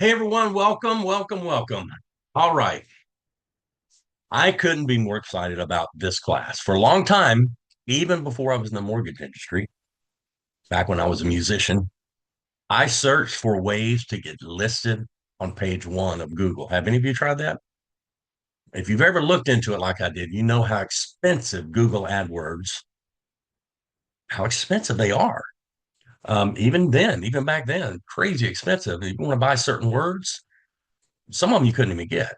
Hey everyone, welcome. All right. I couldn't be more excited about this class. For a long time, even before I was in the mortgage industry, back when I was a musician, I searched for ways to get listed on page one of Google. Have any of you tried that? If you've ever looked into it like I did, you know how expensive Google AdWords, how expensive they are. Even then, even back then, crazy expensive. If you want to buy certain words, some of them you couldn't even get.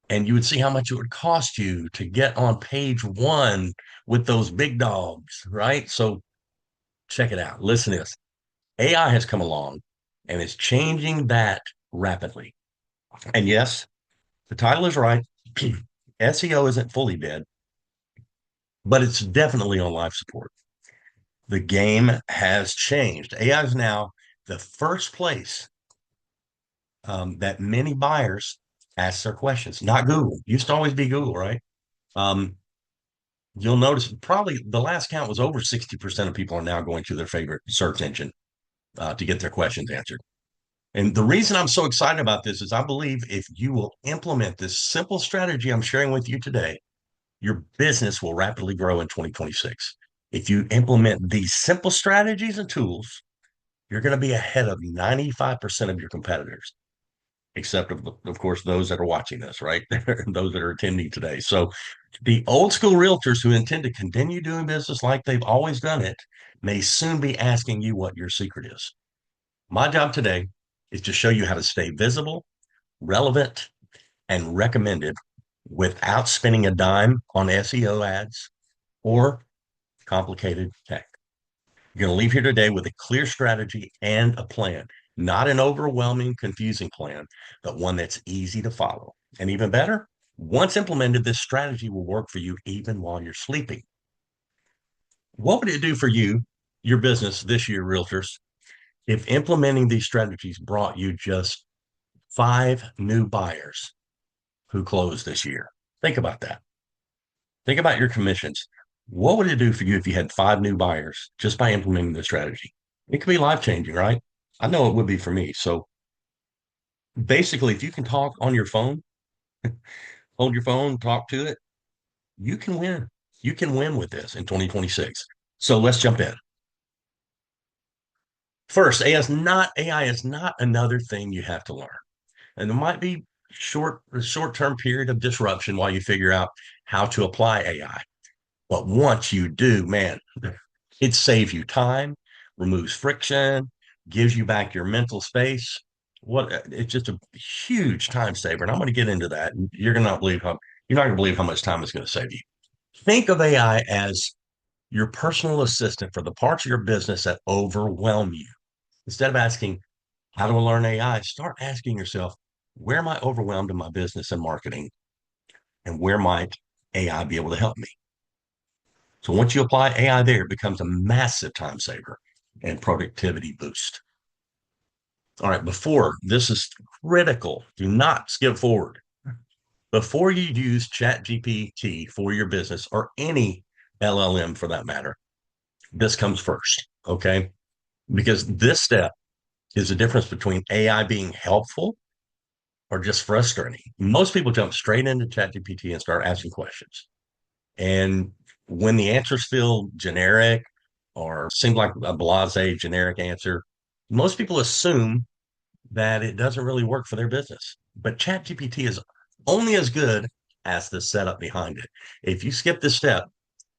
And you would see how much it would cost you to get on page one with those big dogs, right? So check it out. Listen to this. AI has come along and is changing that rapidly. And yes, the title is right. SEO isn't fully dead, but it's definitely on life support. The game has changed. AI is now the first place that many buyers ask their questions, not Google. Used to always be Google, right? Um, you'll notice probably the last count was over 60% of people are now going to their favorite search engine to get their questions answered. And the reason I'm so excited about this is I believe if you will implement this simple strategy I'm sharing with you today, your business will rapidly grow in 2026. If you implement these simple strategies and tools, you're going to be ahead of 95% of your competitors, except of course those that are watching this, right? Those that are attending today. So the old school realtors who intend to continue doing business like they've always done it may soon be asking you what your secret is. My job today is to show you how to stay visible, relevant, and recommended without spending a dime on SEO ads or complicated tech. You're going to leave here today with a clear strategy and a plan, not an overwhelming, confusing plan, but one that's easy to follow. And even better, once implemented, this strategy will work for you even while you're sleeping. What would it do for you, your business this year, realtors, if implementing these strategies brought you just five new buyers who closed this year? Think about that. Think about your commissions. What would it do for you if you had five new buyers just by implementing the strategy? It could be life changing, right? I know it would be for me. So basically, if you can talk on your phone, hold your phone, talk to it, you can win. You can win with this in 2026. So let's jump in. First, AI is not another thing you have to learn. And there might be a short-term period of disruption while you figure out how to apply AI. But once you do, man, it saves you time, removes friction, gives you back your mental space. It's just a huge time saver. And I'm going to get into that. And you're not going to believe how much time it's going to save you. Think of AI as your personal assistant for the parts of your business that overwhelm you. Instead of asking, how do I learn AI? Start asking yourself, where am I overwhelmed in my business and marketing? And where might AI be able to help me? So once you apply AI there, it becomes a massive time saver and productivity boost. All right, before this is critical, do not skip forward. Before you use ChatGPT for your business or any LLM for that matter, this comes first, okay? Because this step is the difference between AI being helpful or just frustrating. Most people jump straight into ChatGPT and start asking questions. And when the answers feel generic or seem like a blase generic answer, most people assume that it doesn't really work for their business. But ChatGPT is only as good as the setup behind it. If you skip this step,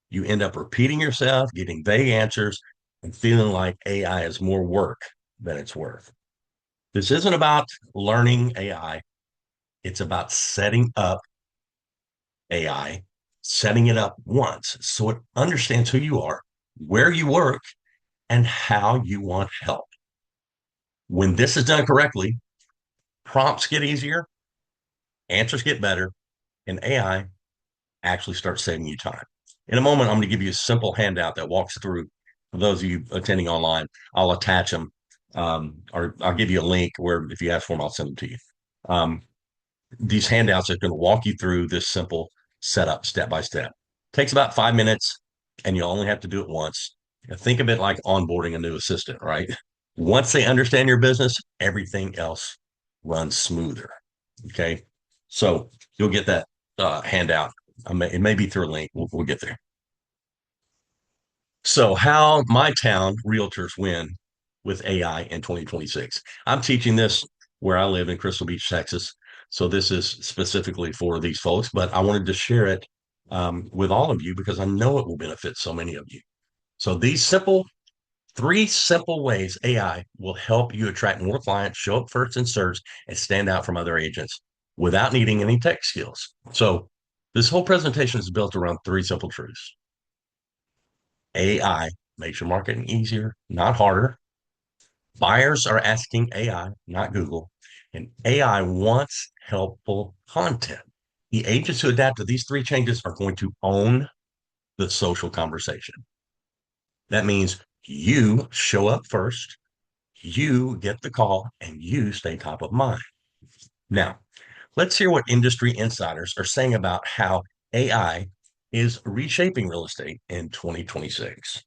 you end up repeating yourself, getting vague answers, and feeling like AI is more work than it's worth. This isn't about learning AI, it's about setting up AI, setting it up once so it understands who you are, where you work, and how you want help. When this is done correctly, prompts get easier, answers get better, and AI actually starts saving you time. In a moment, I'm going to give you a simple handout that walks through. For those of you attending online, I'll attach them, or I'll give you a link where if you ask for them, I'll send them to you. Um, these handouts are going to walk you through this simple setup step by step. Takes about 5 minutes, and you only have to do it once. Think of it like onboarding a new assistant, right? Once they understand your business, everything else run smoother. Okay. So you'll get that handout. It may be through a link. We'll get there. So, how my town realtors win with AI in 2026. I'm teaching this where I live in Crystal Beach, Texas. So, this is specifically for these folks, but I wanted to share it with all of you because I know it will benefit so many of you. So, three simple ways AI will help you attract more clients, show up first in search, and stand out from other agents without needing any tech skills. So, this whole presentation is built around three simple truths. AI makes your marketing easier, not harder. Buyers are asking AI, not Google. And AI wants helpful content. The agents who adapt to these three changes are going to own the social conversation. That means you show up first, you get the call, and you stay top of mind. Now, let's hear what industry insiders are saying about how AI is reshaping real estate in 2026.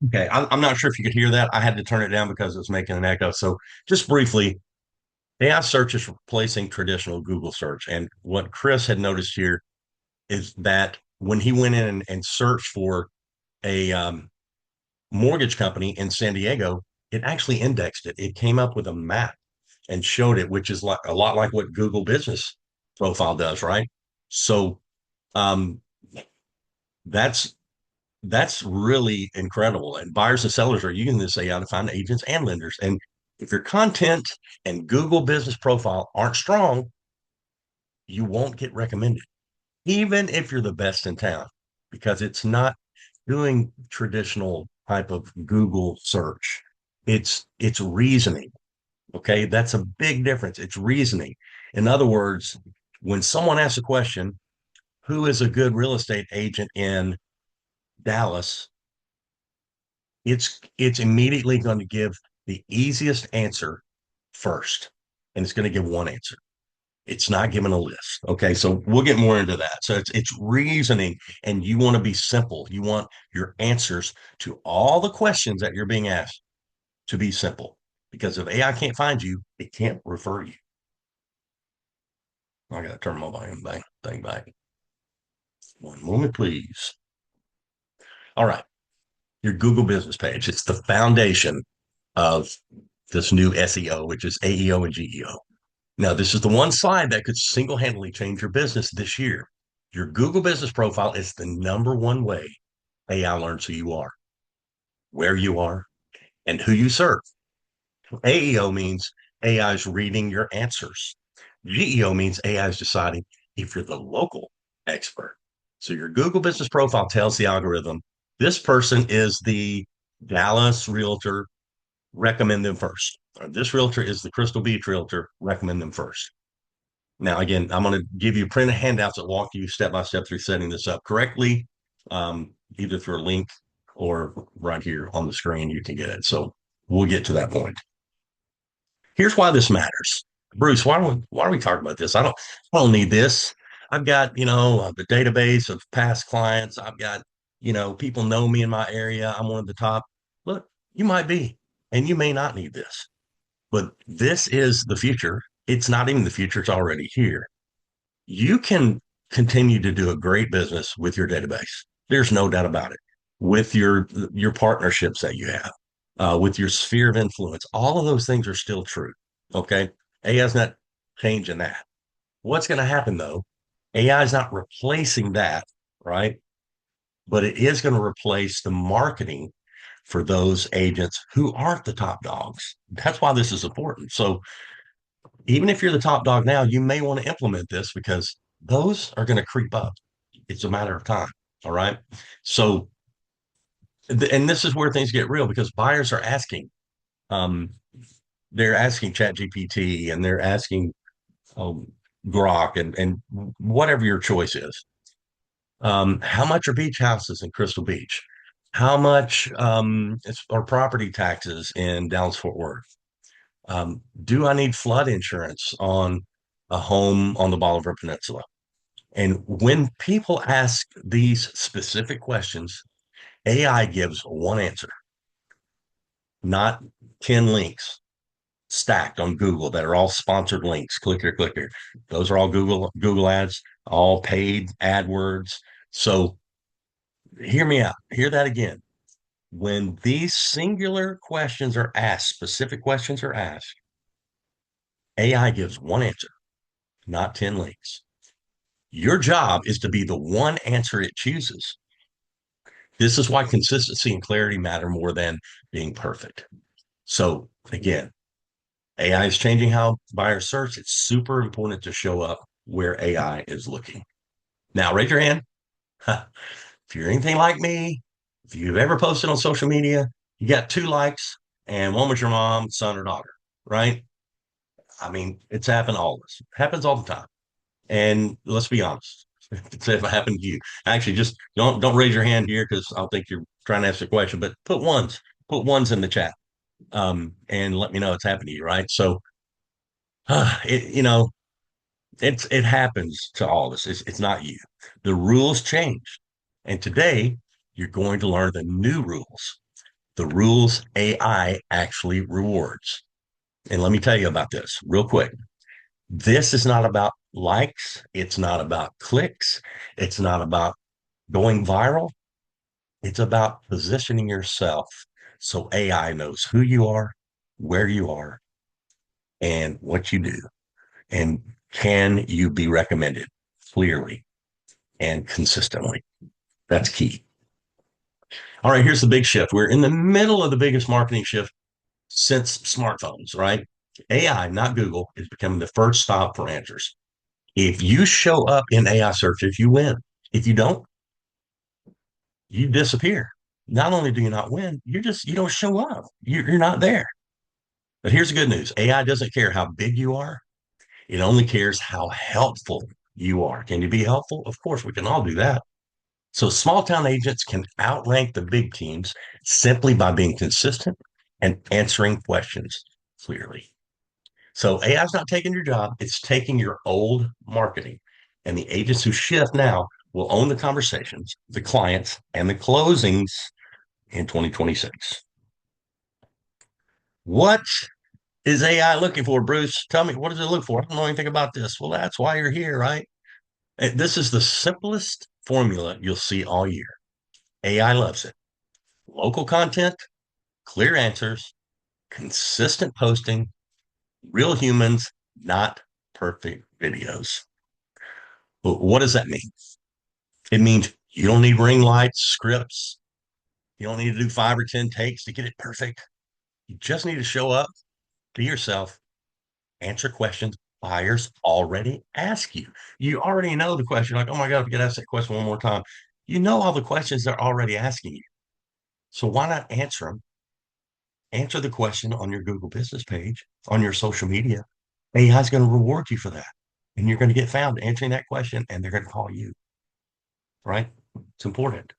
Okay, I'm not sure if you could hear that. I had to turn it down because it was making an echo. So, just briefly, AI search is replacing traditional Google search. And what Chris had noticed here is that when he went in and searched for a mortgage company in San Diego, it actually indexed it. It came up with a map and showed it, which is like a lot like what Google Business Profile does, right? So, um, that's that's really incredible. And buyers and sellers are using this AI to find agents and lenders. And if your content and Google Business Profile aren't strong, you won't get recommended, even if you're the best in town, because it's not doing traditional type of Google search. It's reasoning. Okay, that's a big difference. It's reasoning. In other words, when someone asks a question, who is a good real estate agent in Dallas? It's immediately going to give the easiest answer first, and it's going to give one answer. It's not giving a list. Okay, so we'll get more into that. So it's reasoning, and you want to be simple. You want your answers to all the questions that you're being asked to be simple, because if AI can't find you, it can't refer you. I got to turn my volume thing back. One moment, please. All right, your Google business page. It's the foundation of this new SEO, which is AEO and GEO. Now, this is the one slide that could single handedly change your business this year. Your Google business profile is the number one way AI learns who you are, where you are, and who you serve. AEO means AI is reading your answers. GEO means AI is deciding if you're the local expert. So your Google business profile tells the algorithm this person is the Dallas realtor, recommend them first. Or this realtor is the Crystal Beach realtor, recommend them first. Now, again, I'm going to give you printed handouts that walk you step by step through setting this up correctly, either through a link or right here on the screen. You can get it. So we'll get to that point. Here's why this matters. Bruce, why are we talking about this? I don't need this. I've got, the database of past clients. I've got, people know me in my area. I'm one of the top. Look, you might be, and you may not need this, but this is the future. It's not even the future. It's already here. You can continue to do a great business with your database. There's no doubt about it. With your partnerships that you have, with your sphere of influence, all of those things are still true. Okay, AI is not changing that. What's going to happen though? AI is not replacing that, right? But it is going to replace the marketing for those agents who aren't the top dogs. That's why this is important. So even if you're the top dog now, you may want to implement this because those are going to creep up. It's a matter of time. All right. So, and this is where things get real because buyers are asking, um, they're asking ChatGPT and they're asking um, Grok and whatever your choice is. How much are beach houses in Crystal Beach? How much are property taxes in Dallas Fort Worth? Do I need flood insurance on a home on the Bolivar Peninsula? And when people ask these specific questions, AI gives one answer, not 10 links stacked on Google that are all sponsored links. Click here, click here. Those are all Google ads, all paid AdWords. So hear me out. Hear that again. When these singular questions are asked, specific questions are asked, AI gives one answer, not 10 links. Your job is to be the one answer it chooses. This is why consistency and clarity matter more than being perfect. So again, AI is changing how buyers search. It's super important to show up where AI is looking. Now, raise your hand. If you're anything like me, if you've ever posted on social media, you got 2 likes and one was your mom, son, or daughter, right? I mean, it's happened to all of us. It happens all the time. And let's be honest. Say if it happened to you. Actually, just don't raise your hand here because I'll think you're trying to ask a question, but put ones in the chat. And let me know it's happened to you, right? So it it happens to all of us. It's not you. The rules change. And today you're going to learn the new rules, the rules AI actually rewards. And let me tell you about this real quick. This is not about likes. It's not about clicks. It's not about going viral. It's about positioning yourself so AI knows who you are, where you are, and what you do. And can you be recommended clearly and consistently? That's key. All right, here's the big shift. We're in the middle of the biggest marketing shift since smartphones, right? AI, not Google, is becoming the first stop for answers. If you show up in AI searches, you win. If you don't, you disappear. Not only do you not win, you don't show up. You're not there. But here's the good news. AI doesn't care how big you are. It only cares how helpful you are. Can you be helpful? Of course, we can all do that. So small town agents can outrank the big teams simply by being consistent and answering questions clearly. So AI is not taking your job, it's taking your old marketing. And the agents who shift now will own the conversations, the clients, and the closings in 2026. What is AI looking for, Bruce? Tell me, what does it look for? I don't know anything about this. Well, that's why you're here, right? This is the simplest formula you'll see all year. AI loves it. Local content, clear answers, consistent posting, real humans, not perfect videos. But what does that mean? It means you don't need ring lights, scripts. You don't need to do 5 or 10 takes to get it perfect. You just need to show up, be yourself, answer questions buyers already ask you. You already know the question, like, oh my God, if you could ask that question one more time. You know all the questions they're already asking you. So why not answer them? Answer the question on your Google business page, on your social media. AI is going to reward you for that. And you're going to get found answering that question and they're going to call you, right? It's important.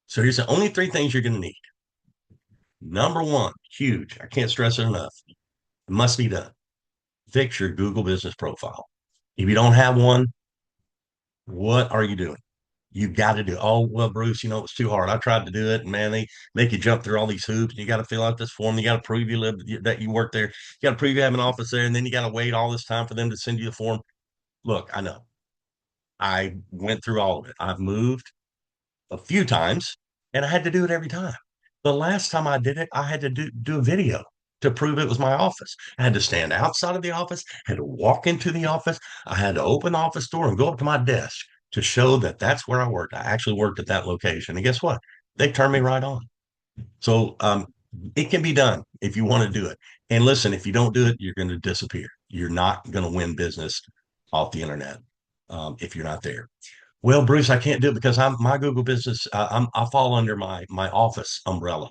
So here's the only 3 things you're going to need. Number one, huge. I can't stress it enough. It must be done. Fix your Google business profile. If you don't have one, What are you doing? You got to do. Oh, well, Bruce, it's too hard. I tried to do it, and man, they make you jump through all these hoops. You got to fill out this form. You got to prove you live that you work there. You got to prove you have an office there, and then you got to wait all this time for them to send you the form. Look, I know. I went through all of it. I've moved a few times, and I had to do it every time. The last time I did it, I had to do a video to prove it was my office. I had to stand outside of the office, had to walk into the office. I had to open the office door and go up to my desk to show that that's where I worked. I actually worked at that location. And guess what? They turned me right on. So it can be done if you want to do it. And listen, if you don't do it, you're going to disappear. You're not going to win business off the internet if you're not there. Well, Bruce, I can't do it because I'm my Google business. I fall under my office umbrella.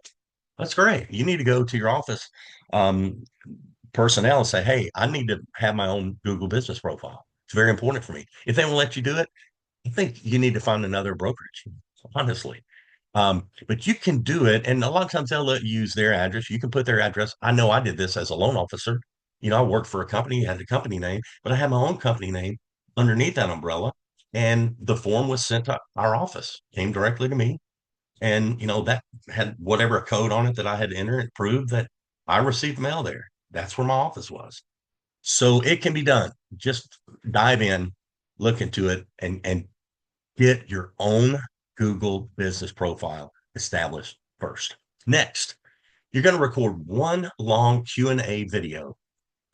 That's great. You need to go to your office um, personnel and say, "Hey, I need to have my own Google business profile. It's very important for me." If they won't let you do it, I think you need to find another brokerage, honestly. But you can do it, and a lot of times they'll let you use their address. You can put their address. I know I did this as a loan officer. I worked for a company, had a company name, but I had my own company name underneath that umbrella. And the form was sent to our office, came directly to me. And, that had whatever code on it that I had to enter. It proved that I received mail there. That's where my office was. So it can be done. Just dive in, look into it, and get your own Google business profile established first. Next, you're going to record one long Q&A video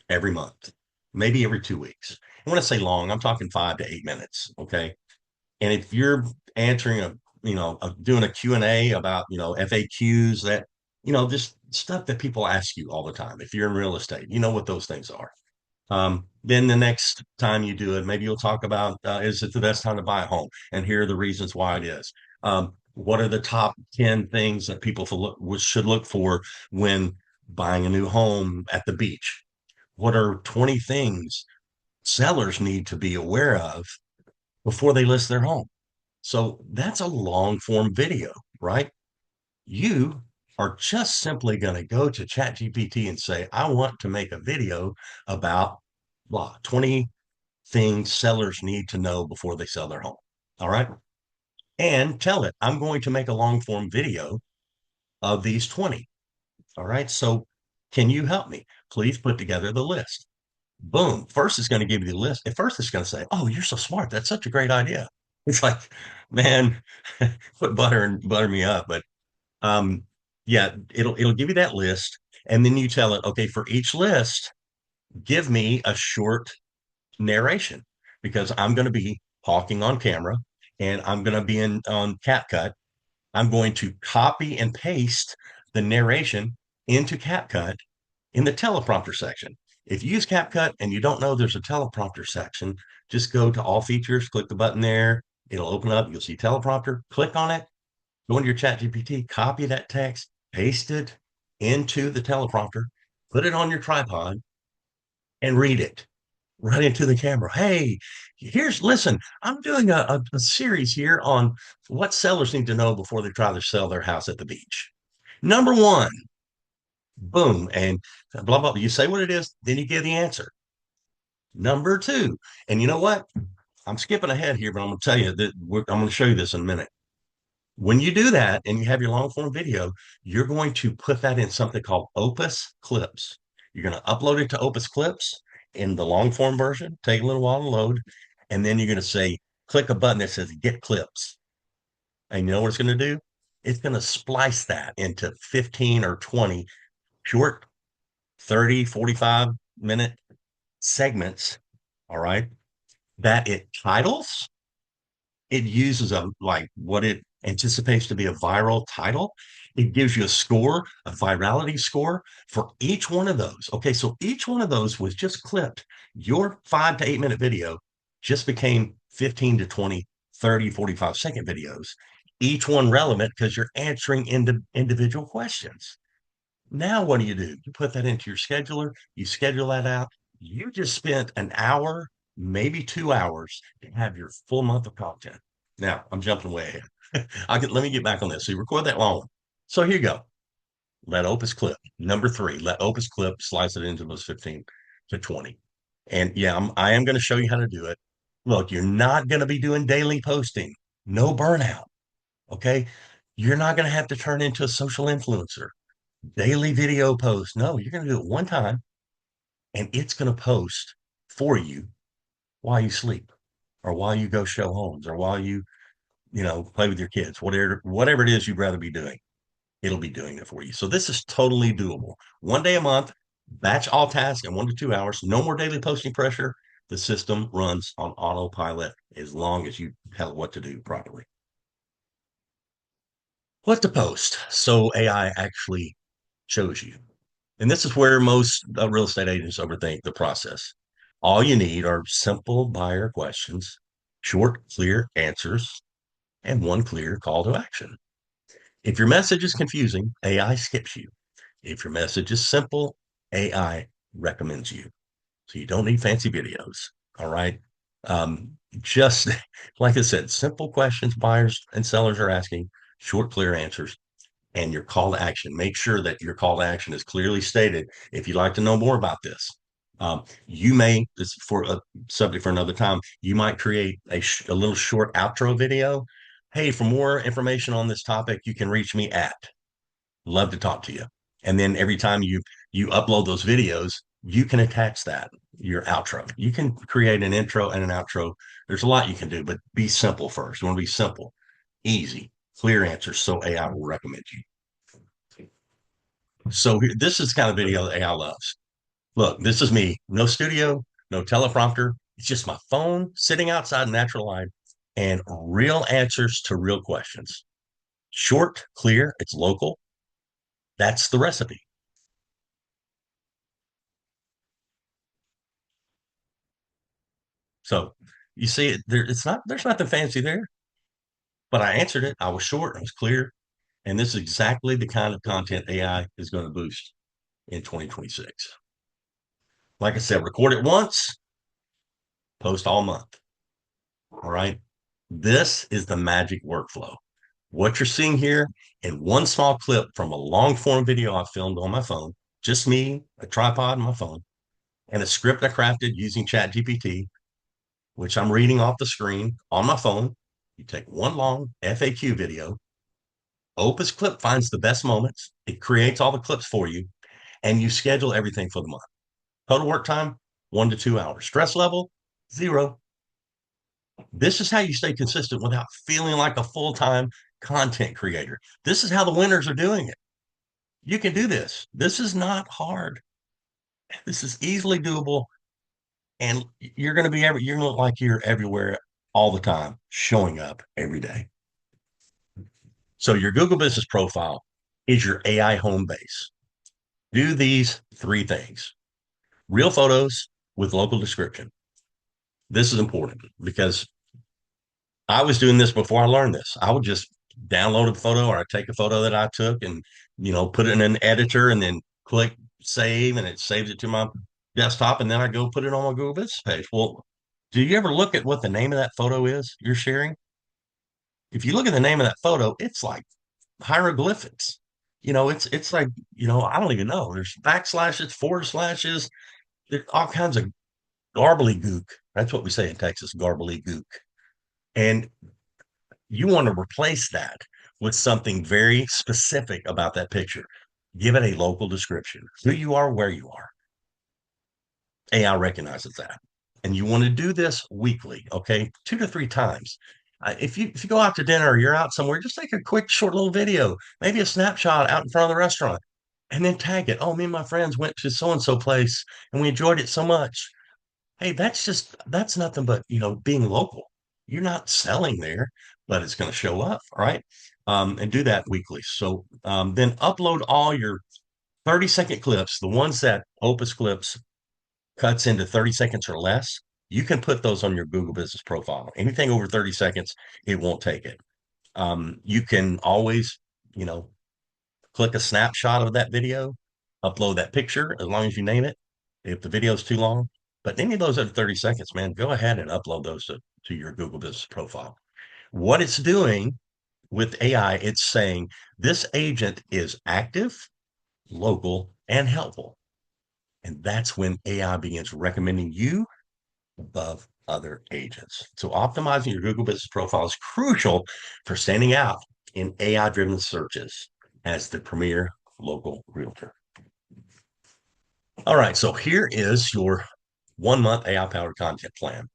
every month, maybe every 2 weeks. And when I say long, I'm talking 5 to 8 minutes. Okay. And if you're answering doing a Q&A about, FAQs that, just stuff that people ask you all the time. If you're in real estate, you know what those things are. Then the next time you do it, maybe you'll talk about is it the best time to buy a home? And here are the reasons why it is. What are the top 10 things that people should look for when buying a new home at the beach? What are 20 things sellers need to be aware of before they list their home? So that's a long form video, right? You are just simply going to go to ChatGPT and say, I want to make a video about blah, 20 things sellers need to know before they sell their home. All right. And tell it, I'm going to make a long form video of these 20. All right. So can you help me? Please put together the list. Boom. First, it's going to give you the list. At first, it's going to say, oh, you're so smart. That's such a great idea. It's like, man, put butter and butter me up. But um, yeah, it'll give you that list. And then you tell it, okay, for each list, give me a short narration because I'm going to be talking on camera and I'm going to be in on CapCut. I'm going to copy and paste the narration into CapCut in the teleprompter section. If you use CapCut and you don't know there's a teleprompter section, just go to all features, click the button there. It'll open up. You'll see teleprompter. Click on it. Go into your chat GPT, copy that text, paste it into the teleprompter, put it on your tripod, and read it right into the camera. Hey, listen, I'm doing a series here on what sellers need to know before they try to sell their house at the beach. Number one, boom, and blah, blah, blah. You say what it is, then you give the answer. Number two, and you know what? I'm skipping ahead here, but I'm going to tell you that I'm going to show you this in a minute. When you do that and you have your long form video, you're going to put that in something called Opus Clips. You're going to upload it to Opus Clips in the long form version, take a little while to load, and then you're going to say, click a button that says Get Clips. And you know what it's going to do? It's going to splice that into 15 or 20 short 30, 45-minute segments. All right. That it titles, it uses a like what it anticipates to be a viral title. It gives you a score, a virality score for each one of those. Okay, so each one of those was just clipped. Your 5 to 8 minute video just became 15 to 20, 30, 45-second videos, each one relevant because you're answering individual questions. Now, what do? You put that into your scheduler, you schedule that out. You just spent an hour, maybe 2 hours to have your full month of content. Now, I'm jumping way ahead. Let me get back on this. So you record that long one. So here you go. Let Opus clip. Number three, let Opus clip, slice it into those 15 to 20. And yeah, I am going to show you how to do it. Look, you're not going to be doing daily posting, no burnout. Okay. You're not going to have to turn into a social influencer, daily video post. No, you're going to do it one time and it's going to post for you while you sleep or while you go show homes or while you play with your kids, whatever it is you'd rather be doing, it'll be doing it for you. So this is totally doable. One day a month, batch all tasks in 1 to 2 hours, no more daily posting pressure. The system runs on autopilot as long as you tell it what to do properly. What to post. So AI actually shows you. And this is where most real estate agents overthink the process. All you need are simple buyer questions, short, clear answers, and one clear call to action. If your message is confusing, AI skips you. If your message is simple, AI recommends you. So you don't need fancy videos. All right. Just like I said, simple questions buyers and sellers are asking, short, clear answers, and your call to action. Make sure that your call to action is clearly stated. If you'd like to know more about this, you may, this is for a subject for another time, you might create a little short outro video. Hey, for more information on this topic, you can reach me at, love to talk to you. And then every time you upload those videos, you can attach that, your outro. You can create an intro and an outro. There's a lot you can do, but be simple first. You want to be simple, easy, clear answers so AI will recommend you. So this is the kind of video that AI loves. Look, this is me. No studio, no teleprompter. It's just my phone sitting outside in natural light and real answers to real questions. Short, clear, it's local. That's the recipe. So you see it there, there's nothing fancy there, but I answered it. I was short, I was clear, and this is exactly the kind of content AI is going to boost in 2026. Like I said, record it once, post all month. All right. This is the magic workflow. What you're seeing here in one small clip from a long form video I filmed on my phone, just me, a tripod, and my phone, and a script I crafted using ChatGPT, which I'm reading off the screen on my phone. You take one long FAQ video, Opus Clip finds the best moments, it creates all the clips for you, and you schedule everything for the month. Total work time, 1 to 2 hours. Stress level, zero. This is how you stay consistent without feeling like a full time content creator. This is how the winners are doing it. You can do this. This is not hard. This is easily doable. And you're going to look like you're everywhere all the time, showing up every day. So your Google business profile is your AI home base. Do these three things: real photos with local description. This is important because I was doing this before I learned this. I would just download a photo or I'd take a photo that I took and, put it in an editor and then click save and it saves it to my desktop. And then I go put it on my Google Business page. Well, do you ever look at what the name of that photo is you're sharing? If you look at the name of that photo, it's like hieroglyphics. It's like, I don't even know. There's backslashes, forward slashes, there's all kinds of garbly-gook. That's what we say in Texas, garbly-gook. And you want to replace that with something very specific about that picture. Give it a local description, who you are, where you are. AI recognizes that. And you want to do this weekly, okay? 2 to 3 times. If you go out to dinner or you're out somewhere, just take a quick short little video, maybe a snapshot out in front of the restaurant, and then tag it. Oh, me and my friends went to so and so place and we enjoyed it so much. Hey, that's nothing but being local. You're not selling there, but it's going to show up, all right? And do that weekly. So then upload all your 30-second clips, the ones that Opus Clips cuts into 30 seconds or less. You can put those on your Google Business profile. Anything over 30 seconds, it won't take it. You can always, you know, click a snapshot of that video, upload that picture as long as you name it. If the video is too long, but any of those at 30 seconds, man, go ahead and upload those to your Google Business profile. What it's doing with AI, it's saying this agent is active, local, and helpful. And that's when AI begins recommending you above other agents. So optimizing your Google business profile is crucial for standing out in AI driven searches as the premier local realtor. All right, so here is your 1 month AI powered content plan.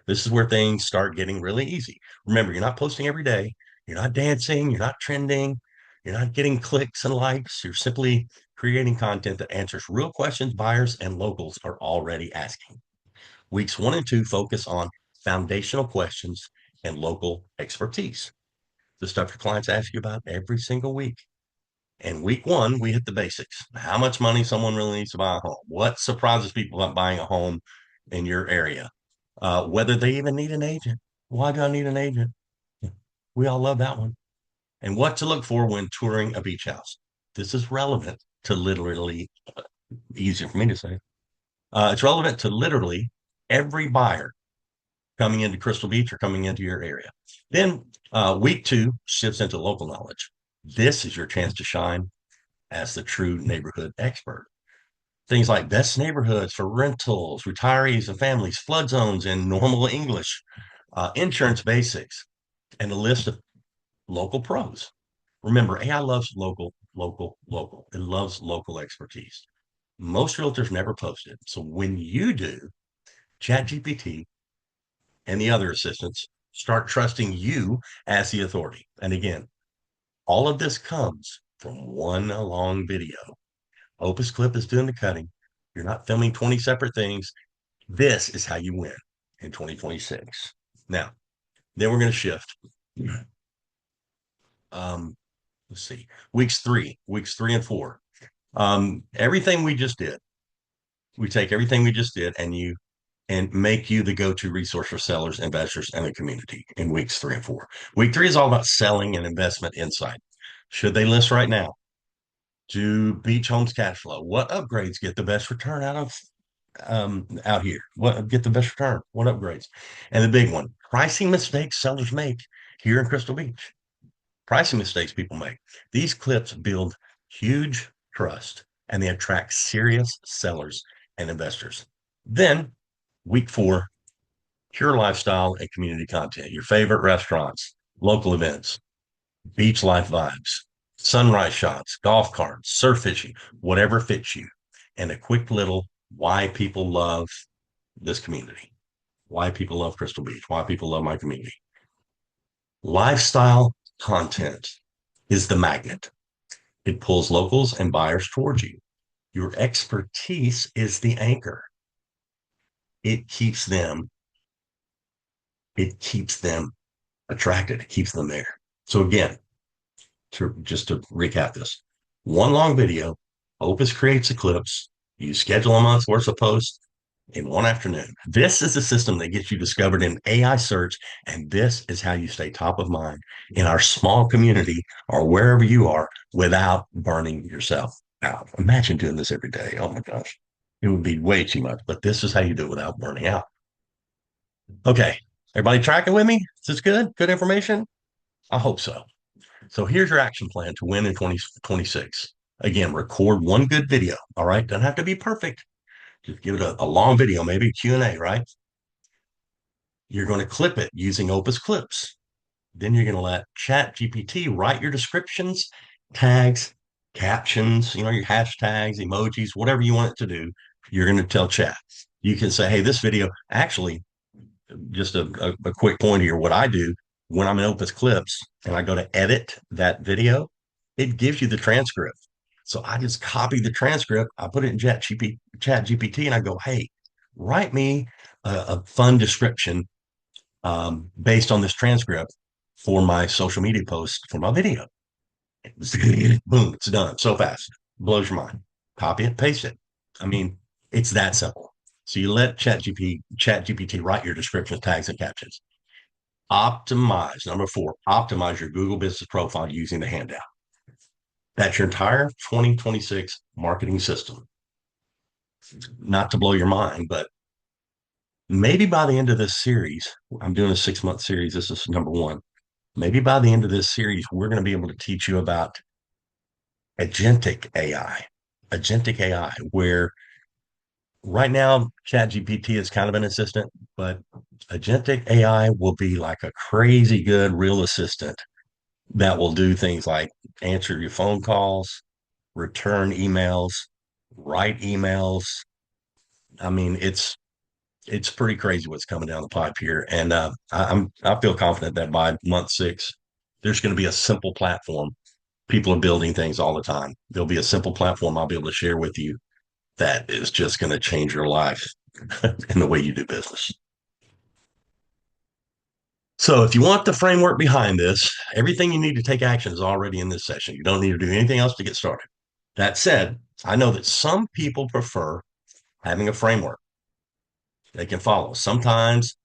This is where things start getting really easy. Remember, you're not posting every day, you're not dancing, you're not trending, you're not getting clicks and likes. You're simply creating content that answers real questions buyers and locals are already asking. Weeks 1 and 2 focus on foundational questions and local expertise, the stuff your clients ask you about every single week. And week 1, we hit the basics. How much money someone really needs to buy a home? What surprises people about buying a home in your area? Whether they even need an agent. Why do I need an agent? We all love that one. And what to look for when touring a beach house. This is relevant to literally, easier for me to say. It's relevant to literally every buyer coming into Crystal Beach or coming into your area. Then week 2 shifts into local knowledge. This is your chance to shine as the true neighborhood expert. Things like best neighborhoods for rentals, retirees and families, flood zones in normal English, insurance basics, and a list of local pros. Remember, AI loves local, local, local. It loves local expertise. Most realtors never post it. So when you do, ChatGPT and the other assistants start trusting you as the authority. And again, all of this comes from one long video. Opus Clip is doing the cutting. You're not filming 20 separate things. This is how you win in 2026. Now, then we're going to shift. Um, let's see, weeks three and four. Everything we just did, we take everything we just did and make you the go-to resource for sellers, investors, and the community in weeks 3 and 4. Week 3 is all about selling and investment insight. Should they list right now? Do beach homes cash flow? What upgrades get the best return out here? What get the best return? What upgrades? And the big one, pricing mistakes sellers make here in Crystal Beach. Pricing mistakes people make. These clips build huge trust and they attract serious sellers and investors. Then week 4, pure lifestyle and community content, your favorite restaurants, local events, beach life vibes, sunrise shots, golf carts, surf fishing, whatever fits you. And a quick little why people love this community, why people love Crystal Beach, why people love my community. Lifestyle content is the magnet. It pulls locals and buyers towards you. Your expertise is the anchor. It keeps them, it keeps them attracted. It keeps them there. So again, just to recap this, one long video, Opus creates the clips. You schedule a month's worth of posts in one afternoon. This is the system that gets you discovered in AI search, and this is how you stay top of mind in our small community or wherever you are without burning yourself out. Imagine doing this every day. Oh my gosh, it would be way too much, but this is how you do it without burning out. Okay, everybody tracking with me? Is this good? Good information? I hope so. So here's your action plan to win in 2026. Again, record one good video. All right. Doesn't have to be perfect. Just give it a long video, maybe a Q&A, right? You're going to clip it using Opus Clips. Then you're going to let Chat GPT write your descriptions, tags, captions, your hashtags, emojis, whatever you want it to do. You're going to tell Chat. You can say, hey, this video, actually, just a quick point here. What I do when I'm in Opus Clips and I go to edit that video, it gives you the transcript. So I just copy the transcript, I put it in Chat GPT, and I go, hey, write me a fun description based on this transcript for my social media post for my video. Boom, it's done so fast. Blows your mind. Copy it, paste it. I mean, it's that simple. So you let ChatGPT write your descriptions, tags, and captions. Optimize. Number 4, optimize your Google business profile using the handout. That's your entire 2026 marketing system. Not to blow your mind, but maybe by the end of this series, I'm doing a 6-month series. This is number 1. Maybe by the end of this series, we're going to be able to teach you about agentic AI, where Right now, ChatGPT is kind of an assistant, but agentic AI will be like a crazy good real assistant that will do things like answer your phone calls, return emails, write emails. I mean, it's pretty crazy what's coming down the pipe here, and I feel confident that by month 6, there's going to be a simple platform. People are building things all the time. There'll be a simple platform I'll be able to share with you that is just going to change your life in the way you do business. So, if you want the framework behind this, everything you need to take action is already in this session. You don't need to do anything else to get started. That said, I know that some people prefer having a framework they can follow. Sometimes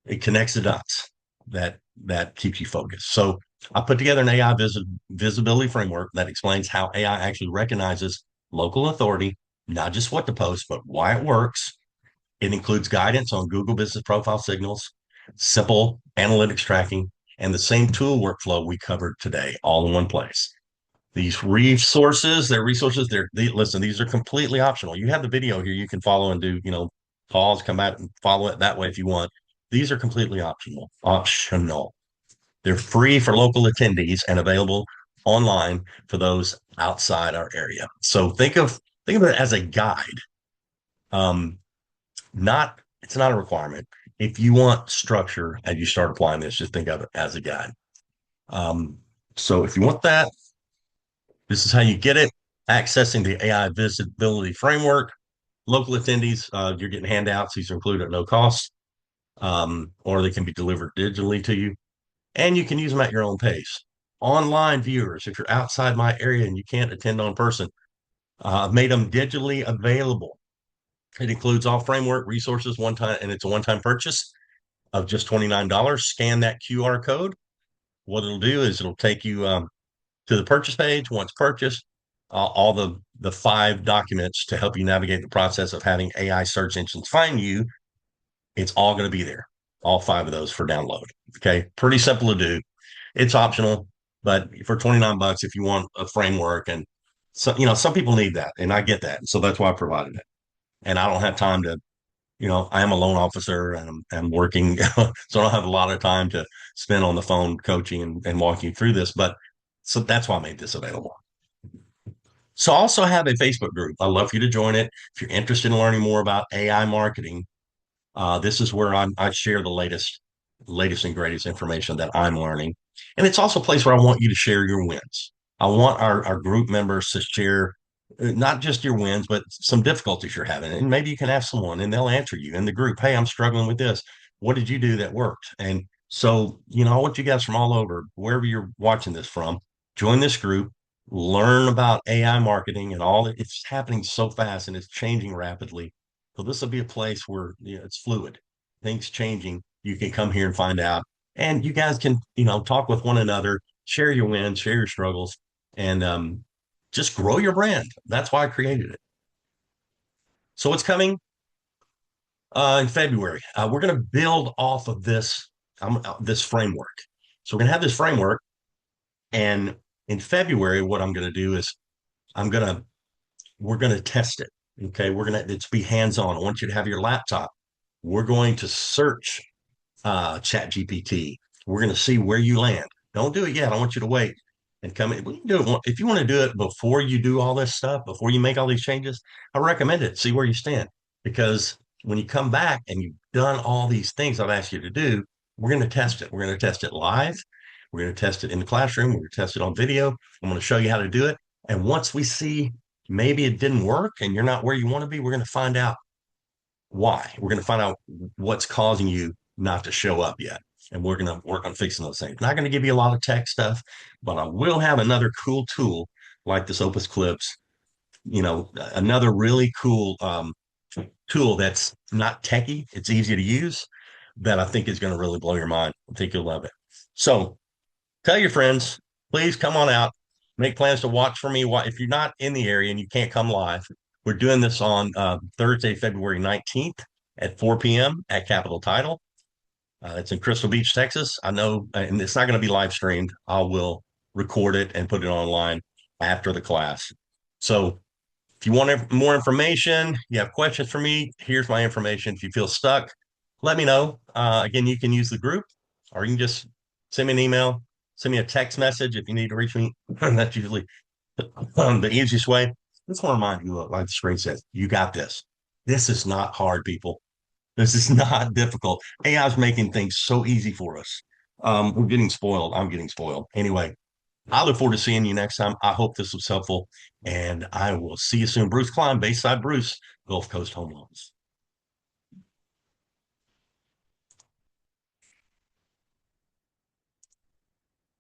it connects the dots that keeps you focused. So I put together an AI visibility framework that explains how AI actually recognizes local authority, not just what to post, but why it works. It includes guidance on Google Business Profile signals, simple analytics tracking, and the same tool workflow we covered today, all in one place. These resources, listen, these are completely optional. You have the video here, you can follow and do, pause, come back and follow it that way if you want. These are completely optional. They're free for local attendees and available online for those outside our area. So think of it as a guide. Um, not it's not a requirement. If you want structure as you start applying this, just think of it as a guide. Um, so if you want that, this is how you get it. Accessing the AI visibility framework. Local attendees, you're getting handouts. These are included at no cost, or they can be delivered digitally to you. And you can use them at your own pace. Online viewers, if you're outside my area and you can't attend on person, I've made them digitally available. It includes all framework resources one time, and it's a one-time purchase of just $29. Scan that QR code. What it'll do is it'll take you to the purchase page. Once purchased, all the 5 documents to help you navigate the process of having AI search engines find you. It's all going to be there. All 5 of those for download. Okay, pretty simple to do. It's optional, but for 29 bucks, if you want a framework, and so some people need that, and I get that. So that's why I provided it. And I don't have time to, I am a loan officer and I'm working, so I don't have a lot of time to spend on the phone coaching and walking you through this. But so that's why I made this available. So I also have a Facebook group. I'd love for you to join it. If you're interested in learning more about AI marketing, this is where I share the latest and greatest information that I'm learning. And it's also a place where I want you to share your wins. I want our group members to share not just your wins, but some difficulties you're having. And maybe you can ask someone and they'll answer you in the group. Hey, I'm struggling with this. What did you do that worked? And so, I want you guys from all over, wherever you're watching this from, join this group, learn about AI marketing and all that. It's happening so fast and it's changing rapidly. So this will be a place where it's fluid, things changing. You can come here and find out, and you guys can talk with one another, share your wins, share your struggles, and just grow your brand. That's why I created it. So what's coming in February? We're going to build off of this framework. So we're going to have this framework, and in February, what I'm going to do is I'm going to we're going to test it. Okay, it's be hands on. I want you to have your laptop. We're going to search chat GPT. We're going to see where you land. Don't do it yet. I want you to wait and come in. We can do it. If you want to do it before you do all this stuff, before you make all these changes, I recommend it. See where you stand. Because when you come back and you've done all these things I've asked you to do, we're going to test it. We're going to test it live. We're going to test it in the classroom. We're going to test it on video. I'm going to show you how to do it. And once we see maybe it didn't work and you're not where you want to be, we're going to find out why. We're going to find out what's causing you not to show up yet. And we're going to work on fixing those things. Not going to give you a lot of tech stuff, but I will have another cool tool like this Opus Clips, another really cool tool that's not techy. It's easy to use that I think is going to really blow your mind. I think you'll love it. So tell your friends, please come on out, make plans to watch for me. If you're not in the area and you can't come live, we're doing this on Thursday, February 19th at 4 p.m. at Capitol Title. It's in Crystal Beach, Texas. I know, and it's not going to be live streamed. I will record it and put it online after the class. So If you want more information, you have questions for me, here's my information. If you feel stuck, let me know. Again, you can use the group or you can just send me an email, send me a text message if you need to reach me. That's usually the easiest way. Just want to remind you, like the screen says, you got this. This is not hard, people. This is not difficult. AI is making things so easy for us. We're getting spoiled. I'm getting spoiled. Anyway, I look forward to seeing you next time. I hope this was helpful, and I will see you soon. Bruce Klein, Bayside Bruce, Gulf Coast Home Loans.